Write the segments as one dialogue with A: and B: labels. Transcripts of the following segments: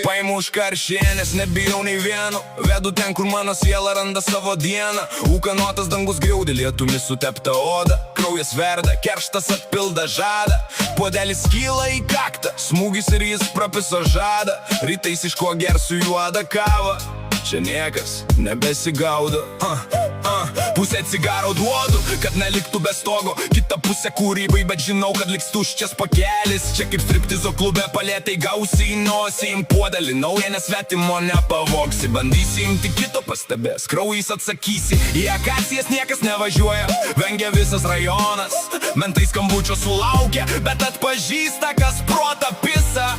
A: Paimu už karšienės, nebijau nei vieno. Vedu ten, kur mano siela randa savo dieną. Ūkanotas dangus griaudė, lietumi sutepta oda. Kraujas verda, kerštas atpilda žadą. Puodelis kyla į kaktą, smūgis ir jis prapiso žadą. Rytais iš ko gersiu juodą kavą. Čia niekas nebesigaudo. Pusę cigaro duodu, kad neliktų be stogo. Kita pusė kūrybai, bet žinau, kad liks tuščias pakelis. Čia kaip striptizo klube palėtai gausi į nosį. Im puodelį naują, nesvetimo nepavoksi. Bandysi imti kito, pastebės, kraujais atsakysi. Į akacijas niekas nevažiuoja, vengia visas rajonas. Mentai skambučio sulaukia, bet atpažįsta, kas protą pisa.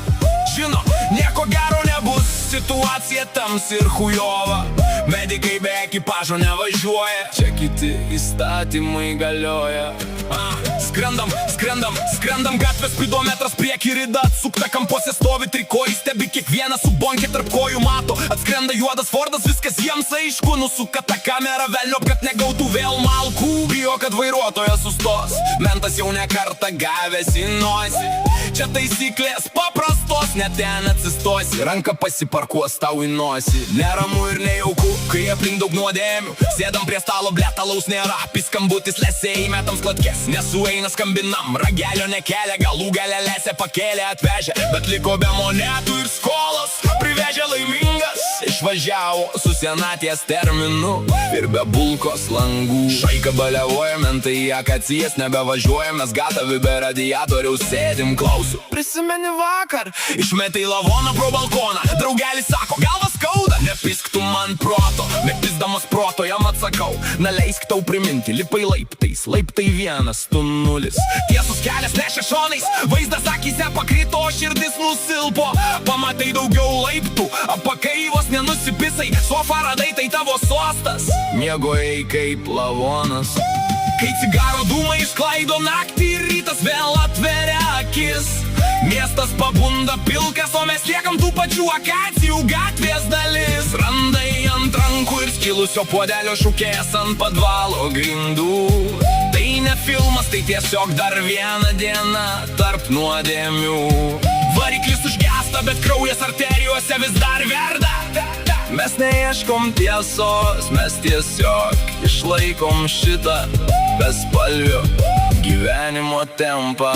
A: Žino, nieko gero nebus, situacija tamsi ir chujova. Medikai be ekipažo nevažiuoja, čia kiti įstatymai galioja. Skrendam gatvės spidometras prieki rida atsukta, kampuose stovi trikojai, stebi kiekvieną su bonkė tarp kojų mato. Atskrenda juodas Fordas, viskas jiems aišku, nusuka tą kamerą velniop, kad negautų vėl malkų. Bijo, kad vairuotojas sustos, mentas jau ne kartą gavęs į nosį. Čia taisyklės paprastos, net ten atsistosi, ranka pasiparkuos tau į nosį. Neramu ir nejauku, kai aplink daug nuodėmių. Sėdam prie stalo, blėtalaus nėra, piskambutis lesiai, metam skladkės. Nesueina skambinam, ragelio nekelia, galų gale lesė pakėlė atvežė. Bet liko be monetų ir skolos, privežė laimingas. Išvažiavo su senaties terminu ir be bulkos langų. Šaika baliavoja, mentai į akacijas nebevažiuoja. Mes gatavi be radiatoriaus sėdim, klausiu. Prisimeni vakar, išmetai lavoną pro balkoną. Draugelis sako, galvas skauda, nepisk tu man proto. Nepisdamas proto jam atsakau, na leisk tau priminti. Lipai laiptais, laiptai 1, tu 0. Tiesus kelias nešia šonais, vaizdas akyse pakrito, širdis nusilpo. Pamatai daugiau laiptų, apakai vos nenusipisai. Sofa radai, tai tavo sostas, miegojai kaip lavonas. Kai cigaro dūmai išklaido naktį ir rytas vėl atveria akis. Miestas pabunda pilkas, o mes liekam tų pačių akacijų gatvės dalis. Randai ant rankų ir skilusio puodelio šukės ant padvalo grindų. Tai ne filmas, tai tiesiog dar viena diena tarp nuodėmių. Variklis užgesta, bet kraujas arterijose vis dar verda. Mes neieškom tiesos, mes tiesiog išlaikom šitą bespalvio gyvenimo tempą.